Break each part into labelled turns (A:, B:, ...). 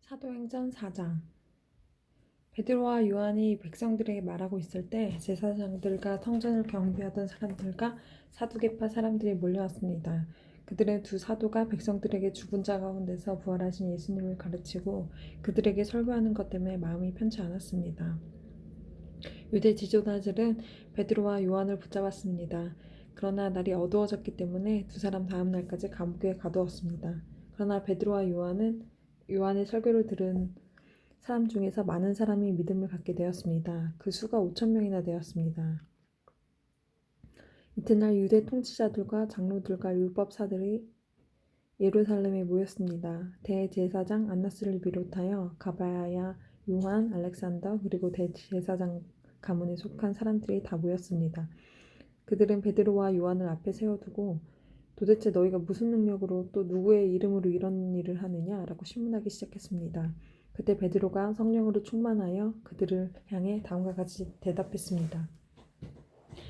A: 사도행전 4장. 베드로와 요한이 백성들에게 말하고 있을 때 제사장들과 성전을 경비하던 사람들과 사두개파 사람들이 몰려왔습니다. 그들은 두 사도가 백성들에게 죽은 자 가운데서 부활하신 예수님을 가르치고 그들에게 설교하는 것 때문에 마음이 편치 않았습니다. 유대 지도자들은 베드로와 요한을 붙잡았습니다. 그러나 날이 어두워졌기 때문에 두 사람 다음 날까지 감옥에 가두었습니다. 그러나 베드로와 요한의 설교를 들은 사람 중에서 많은 사람이 믿음을 갖게 되었습니다. 그 수가 5천 명이나 되었습니다. 이튿날 유대 통치자들과 장로들과 율법사들이 예루살렘에 모였습니다. 대제사장 안나스를 비롯하여 가바야, 요한, 알렉산더 그리고 대제사장 가문에 속한 사람들이 다 모였습니다. 그들은 베드로와 요한을 앞에 세워두고 도대체 너희가 무슨 능력으로 또 누구의 이름으로 이런 일을 하느냐? 라고 신문하기 시작했습니다. 그때 베드로가 성령으로 충만하여 그들을 향해 다음과 같이 대답했습니다.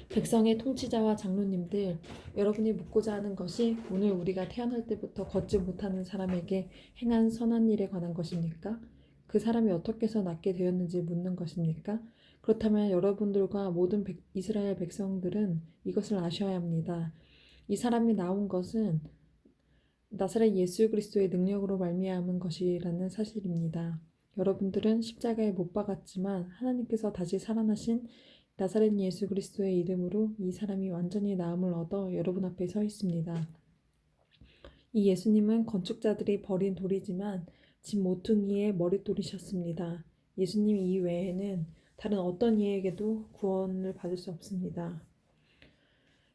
A: 백성의 통치자와 장로님들, 여러분이 묻고자 하는 것이 오늘 우리가 태어날 때부터 걷지 못하는 사람에게 행한 선한 일에 관한 것입니까? 그 사람이 어떻게 해서 낫게 되었는지 묻는 것입니까? 그렇다면 여러분들과 모든 이스라엘 백성들은 이것을 아셔야 합니다. 이 사람이 나온 것은 나사렛 예수 그리스도의 능력으로 말미암은 것이라는 사실입니다. 여러분들은 십자가에 못 박았지만 하나님께서 다시 살아나신 나사렛 예수 그리스도의 이름으로 이 사람이 완전히 나음을 얻어 여러분 앞에 서 있습니다. 이 예수님은 건축자들이 버린 돌이지만 집 모퉁이의 머릿돌이셨습니다. 예수님 이외에는 다른 어떤 이에게도 구원을 받을 수 없습니다.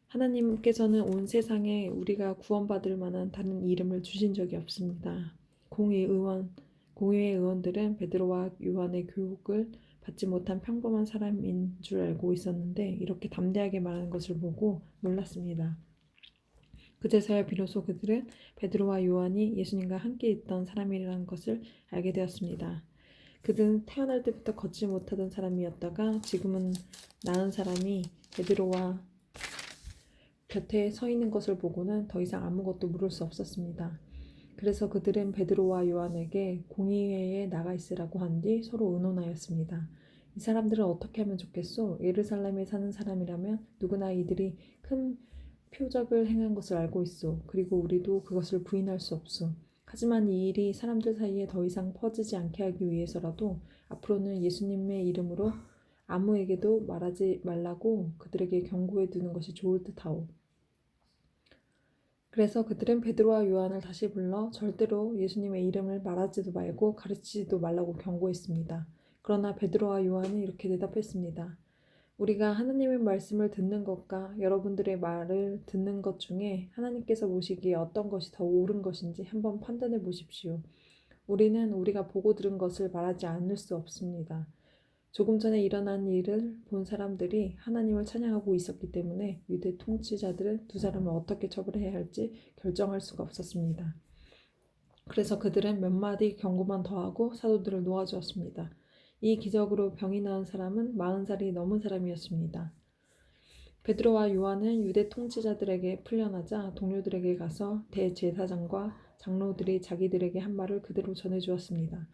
A: 하나님께서는 온 세상에 우리가 구원받을 만한 다른 이름을 주신 적이 없습니다. 공의회 의원들은 베드로와 요한의 교육을 받지 못한 평범한 사람인 줄 알고 있었는데 이렇게 담대하게 말하는 것을 보고 놀랐습니다. 그제서야 비로소 그들은 베드로와 요한이 예수님과 함께 있던 사람이라는 것을 알게 되었습니다. 그들은 태어날 때부터 걷지 못하던 사람이었다가 지금은 나은 사람이 베드로와 곁에 서 있는 것을 보고는 더 이상 아무것도 물을 수 없었습니다. 그래서 그들은 베드로와 요한에게 공의회에 나가 있으라고 한 뒤 서로 의논하였습니다. 이 사람들은 어떻게 하면 좋겠소? 예루살렘에 사는 사람이라면 누구나 이들이 큰 표적을 행한 것을 알고 있소. 그리고 우리도 그것을 부인할 수 없소. 하지만 이 일이 사람들 사이에 더 이상 퍼지지 않게 하기 위해서라도 앞으로는 예수님의 이름으로 아무에게도 말하지 말라고 그들에게 경고해 두는 것이 좋을 듯하오. 그래서 그들은 베드로와 요한을 다시 불러 절대로 예수님의 이름을 말하지도 말고 가르치지도 말라고 경고했습니다. 그러나 베드로와 요한은 이렇게 대답했습니다. 우리가 하나님의 말씀을 듣는 것과 여러분들의 말을 듣는 것 중에 하나님께서 보시기에 어떤 것이 더 옳은 것인지 한번 판단해 보십시오. 우리는 우리가 보고 들은 것을 말하지 않을 수 없습니다. 조금 전에 일어난 일을 본 사람들이 하나님을 찬양하고 있었기 때문에 유대 통치자들은 두 사람을 어떻게 처벌해야 할지 결정할 수가 없었습니다. 그래서 그들은 몇 마디 경고만 더하고 사도들을 놓아주었습니다. 이 기적으로 병이 나은 사람은 40살이 넘은 사람이었습니다. 베드로와 요한은 유대 통치자들에게 풀려나자 동료들에게 가서 대제사장과 장로들이 자기들에게 한 말을 그대로 전해주었습니다.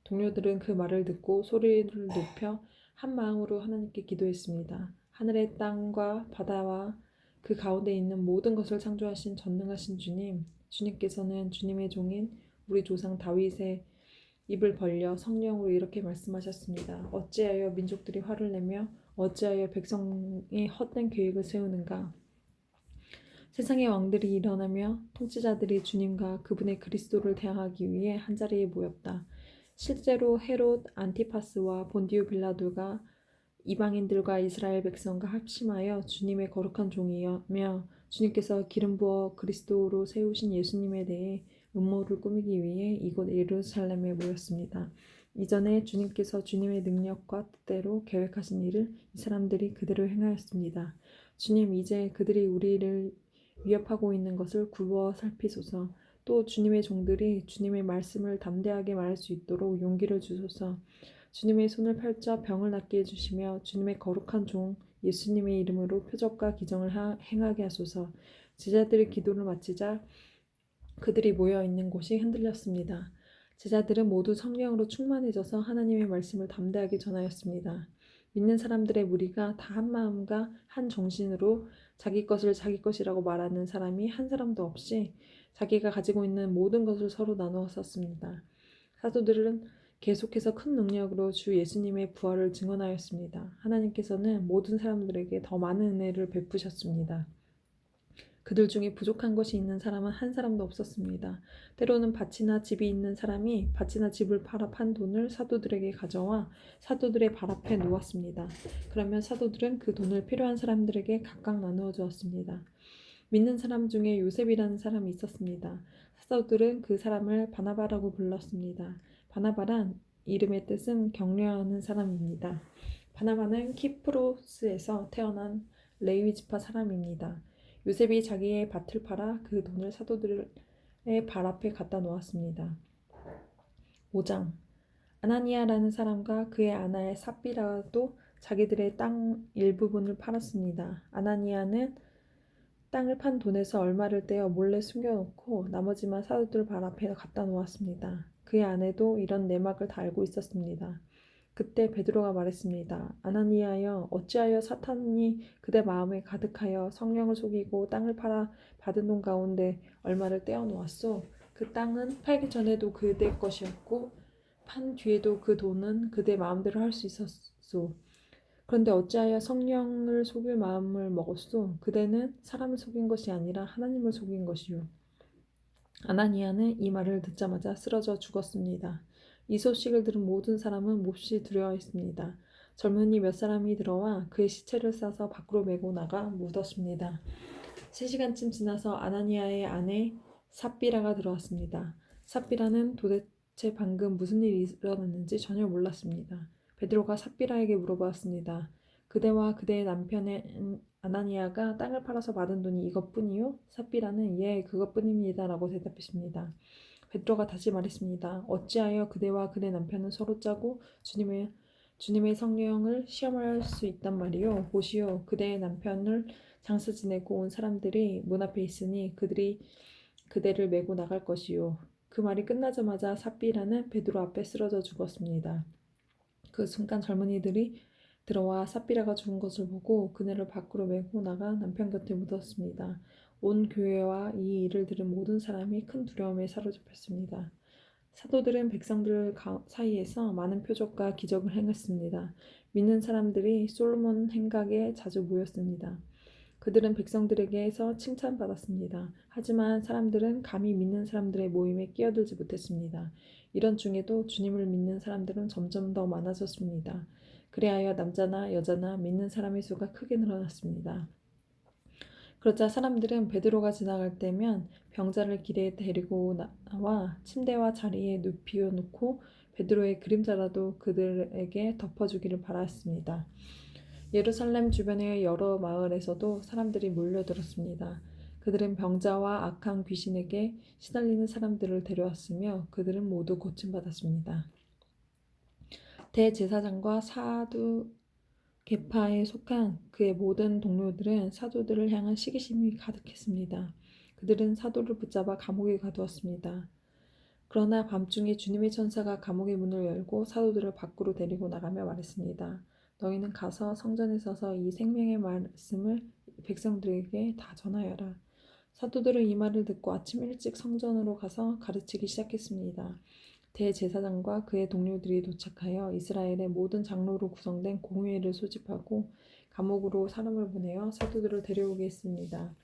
A: 동료들은 그 말을 듣고 소리를 높여 한 마음으로 하나님께 기도했습니다. 하늘의 땅과 바다와 그 가운데 있는 모든 것을 창조하신 전능하신 주님, 주님께서는 주님의 종인 우리 조상 다윗의 입을 벌려 성령으로 이렇게 말씀하셨습니다. 어찌하여 민족들이 화를 내며 어찌하여 백성이 헛된 계획을 세우는가? 세상의 왕들이 일어나며 통치자들이 주님과 그분의 그리스도를 대항하기 위해 한자리에 모였다. 실제로 헤롯 안티파스와 본디오 빌라도가 이방인들과 이스라엘 백성과 합심하여 주님의 거룩한 종이며 주님께서 기름 부어 그리스도로 세우신 예수님에 대해 음모를 꾸미기 위해 이곳 예루살렘에 모였습니다. 이전에 주님께서 주님의 능력과 뜻대로 계획하신 일을 이 사람들이 그대로 행하였습니다. 주님, 이제 그들이 우리를 위협하고 있는 것을 굽어 살피소서. 또 주님의 종들이 주님의 말씀을 담대하게 말할 수 있도록 용기를 주소서. 주님의 손을 펼쳐 병을 낫게 해주시며 주님의 거룩한 종 예수님의 이름으로 표적과 기정을 행하게 하소서. 제자들이 기도를 마치자 그들이 모여 있는 곳이 흔들렸습니다. 제자들은 모두 성령으로 충만해져서 하나님의 말씀을 담대하게 전하였습니다. 믿는 사람들의 무리가 다 한 마음과 한 정신으로 자기 것을 자기 것이라고 말하는 사람이 한 사람도 없이 자기가 가지고 있는 모든 것을 서로 나누어 썼습니다. 사도들은 계속해서 큰 능력으로 주 예수님의 부활을 증언하였습니다. 하나님께서는 모든 사람들에게 더 많은 은혜를 베푸셨습니다. 그들 중에 부족한 것이 있는 사람은 한 사람도 없었습니다. 때로는 밭이나 집이 있는 사람이 밭이나 집을 팔아 판 돈을 사도들에게 가져와 사도들의 발 앞에 놓았습니다. 그러면 사도들은 그 돈을 필요한 사람들에게 각각 나누어 주었습니다. 믿는 사람 중에 요셉이라는 사람이 있었습니다. 사도들은 그 사람을 바나바라고 불렀습니다. 바나바란 이름의 뜻은 격려하는 사람입니다. 바나바는 키프로스에서 태어난 레위 지파 사람입니다. 요셉이 자기의 밭을 팔아 그 돈을 사도들의 발 앞에 갖다 놓았습니다. 5장 아나니아라는 사람과 그의 아내 삽비라도 자기들의 땅 일부분을 팔았습니다. 아나니아는 땅을 판 돈에서 얼마를 떼어 몰래 숨겨놓고 나머지만 사도들 발 앞에 갖다 놓았습니다. 그의 아내도 이런 내막을 다 알고 있었습니다. 그때 베드로가 말했습니다. 아나니아여, 어찌하여 사탄이 그대 마음에 가득하여 성령을 속이고 땅을 팔아 받은 돈 가운데 얼마를 떼어 놓았소? 그 땅은 팔기 전에도 그대 것이었고 판 뒤에도 그 돈은 그대 마음대로 할 수 있었소. 그런데 어찌하여 성령을 속일 마음을 먹었소? 그대는 사람을 속인 것이 아니라 하나님을 속인 것이요. 아나니아는 이 말을 듣자마자 쓰러져 죽었습니다. 이 소식을 들은 모든 사람은 몹시 두려워했습니다. 젊은이 몇 사람이 들어와 그의 시체를 싸서 밖으로 메고 나가 묻었습니다. 3시간쯤 지나서 아나니아의 아내 삽비라가 들어왔습니다. 삽비라는 도대체 방금 무슨 일이 일어났는지 전혀 몰랐습니다. 베드로가 삽비라에게 물어보았습니다. 그대와 그대의 남편인 아나니아가 땅을 팔아서 받은 돈이 이것뿐이요? 삽비라는 예, 그것뿐입니다. 라고 대답했습니다. 베드로가 다시 말했습니다. 어찌하여 그대와 그대 남편은 서로 짜고 주님의 성령을 시험할 수 있단 말이요? 보시오, 그대의 남편을 장사 지내고 온 사람들이 문 앞에 있으니 그들이 그대를 메고 나갈 것이요. 그 말이 끝나자마자 삽비라는 베드로 앞에 쓰러져 죽었습니다. 그 순간 젊은이들이 들어와 삽비라가 죽은 것을 보고 그네를 밖으로 메고 나가 남편 곁에 묻었습니다. 온 교회와 이 일을 들은 모든 사람이 큰 두려움에 사로잡혔습니다. 사도들은 백성들 사이에서 많은 표적과 기적을 행했습니다. 믿는 사람들이 솔로몬 행각에 자주 모였습니다. 그들은 백성들에게서 칭찬받았습니다. 하지만 사람들은 감히 믿는 사람들의 모임에 끼어들지 못했습니다. 이런 중에도 주님을 믿는 사람들은 점점 더 많아졌습니다. 그리하여 남자나 여자나 믿는 사람의 수가 크게 늘어났습니다. 그러자 사람들은 베드로가 지나갈 때면 병자를 길에 데리고 나와 침대와 자리에 눕혀 놓고 베드로의 그림자라도 그들에게 덮어주기를 바랐습니다. 예루살렘 주변의 여러 마을에서도 사람들이 몰려들었습니다. 그들은 병자와 악한 귀신에게 시달리는 사람들을 데려왔으며 그들은 모두 고침받았습니다. 대제사장과 사두개파에 속한 그의 모든 동료들은 사도들을 향한 시기심이 가득했습니다. 그들은 사도를 붙잡아 감옥에 가두었습니다. 그러나 밤중에 주님의 천사가 감옥의 문을 열고 사도들을 밖으로 데리고 나가며 말했습니다. 너희는 가서 성전에 서서 이 생명의 말씀을 백성들에게 다 전하여라. 사도들은 이 말을 듣고 아침 일찍 성전으로 가서 가르치기 시작했습니다. 대제사장과 그의 동료들이 도착하여 이스라엘의 모든 장로로 구성된 공회를 소집하고 감옥으로 사람을 보내어 사도들을 데려오게 했습니다.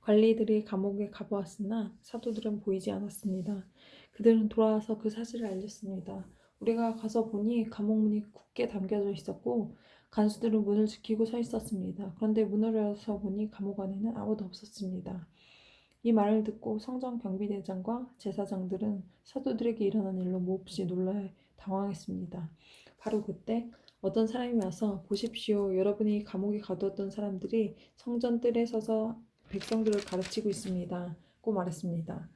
A: 관리들이 감옥에 가보았으나 사도들은 보이지 않았습니다. 그들은 돌아와서 그 사실을 알렸습니다. 우리가 가서 보니 감옥문이 굳게 잠겨져 있었고 간수들은 문을 지키고 서 있었습니다. 그런데 문을 열어서 보니 감옥 안에는 아무도 없었습니다. 이 말을 듣고 성전 경비대장과 제사장들은 사도들에게 일어난 일로 몹시 놀라 당황했습니다. 바로 그때 어떤 사람이 와서 보십시오. 여러분이 감옥에 가두었던 사람들이 성전 뜰에 서서 백성들을 가르치고 있습니다. 고 말했습니다.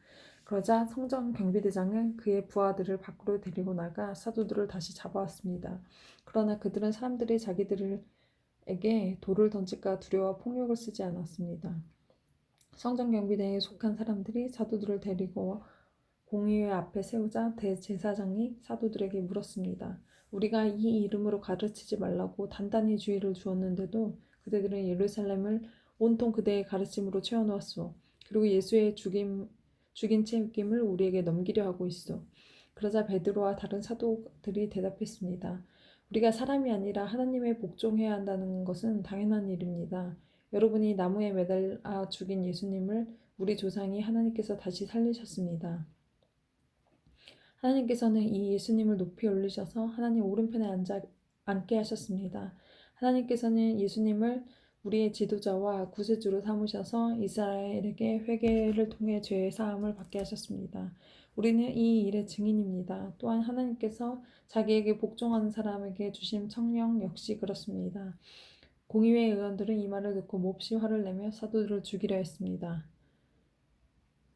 A: 그러자 성전 경비대장은 그의 부하들을 밖으로 데리고 나가 사도들을 다시 잡아왔습니다. 그러나 그들은 사람들이 자기들에게 돌을 던질까 두려워 폭력을 쓰지 않았습니다. 성전 경비대에 속한 사람들이 사도들을 데리고 공의회 앞에 세우자 대제사장이 사도들에게 물었습니다. 우리가 이 이름으로 가르치지 말라고 단단히 주의를 주었는데도 그대들은 예루살렘을 온통 그대의 가르침으로 채워놓았소. 그리고 예수의 죽인 책임을 우리에게 넘기려 하고 있어. 그러자 베드로와 다른 사도들이 대답했습니다. 우리가 사람이 아니라 하나님의 복종해야 한다는 것은 당연한 일입니다. 여러분이 나무에 매달아 죽인 예수님을 우리 조상이 하나님께서 다시 살리셨습니다. 하나님께서는 이 예수님을 높이 올리셔서 하나님 오른편에 앉게 하셨습니다. 하나님께서는 예수님을 우리의 지도자와 구세주로 삼으셔서 이스라엘에게 회개를 통해 죄의 사함을 받게 하셨습니다. 우리는 이 일의 증인입니다. 또한 하나님께서 자기에게 복종하는 사람에게 주신 성령 역시 그렇습니다. 공의회 의원들은 이 말을 듣고 몹시 화를 내며 사도들을 죽이려 했습니다.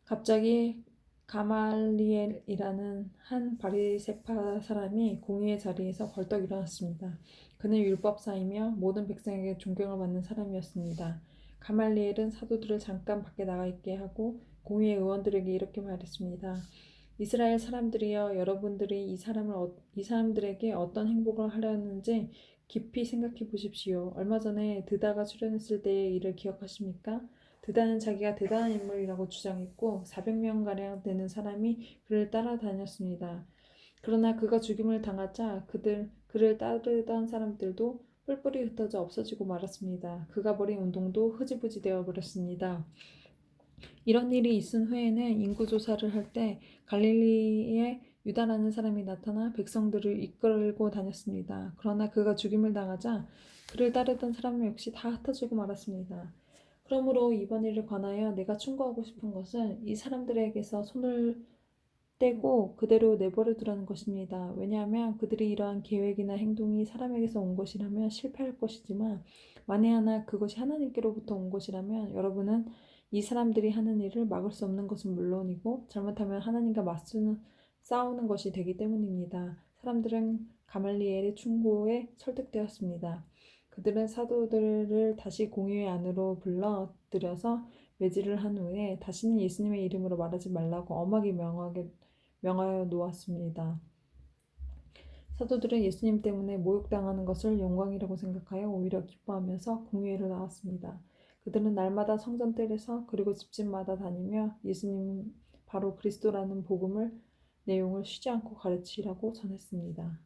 A: 갑자기 가말리엘이라는 한 바리새파 사람이 공의의 자리에서 벌떡 일어났습니다. 그는 율법사이며 모든 백성에게 존경을 받는 사람이었습니다. 가말리엘은 사도들을 잠깐 밖에 나가 있게 하고 공의회 의원들에게 이렇게 말했습니다. 이스라엘 사람들이여, 여러분들이 이 사람들에게 어떤 행복을 하려는지 깊이 생각해 보십시오. 얼마 전에 드다가 출연했을 때의 일을 기억하십니까? 드다는 자기가 대단한 인물이라고 주장했고 400명가량 되는 사람이 그를 따라다녔습니다. 그러나 그가 죽임을 당하자 그를 따르던 사람들도 뿔뿔이 흩어져 없어지고 말았습니다. 그가 벌인 운동도 흐지부지 되어 버렸습니다. 이런 일이 있은 후에는 인구조사를 할 때 갈릴리에 유다라는 사람이 나타나 백성들을 이끌고 다녔습니다. 그러나 그가 죽임을 당하자 그를 따르던 사람 역시 다 흩어지고 말았습니다. 그러므로 이번 일을 관하여 내가 충고하고 싶은 것은 이 사람들에게서 손을 떼고 그대로 내버려 두라는 것입니다. 왜냐하면 그들이 이러한 계획이나 행동이 사람에게서 온 것이라면 실패할 것이지만 만에 하나 그것이 하나님께로부터 온 것이라면 여러분은 이 사람들이 하는 일을 막을 수 없는 것은 물론이고 잘못하면 하나님과 싸우는 것이 되기 때문입니다. 사람들은 가말리엘의 충고에 설득되었습니다. 그들은 사도들을 다시 공의회 안으로 불러들여서 매질을 한 후에 다시는 예수님의 이름으로 말하지 말라고 엄하게 명하여 놓았습니다. 사도들은 예수님 때문에 모욕당하는 것을 영광이라고 생각하여 오히려 기뻐하면서 공회로 나왔습니다. 그들은 날마다 성전뜰에서 그리고 집집마다 다니며 예수님 바로 그리스도라는 복음을 내용을 쉬지 않고 가르치라고 전했습니다.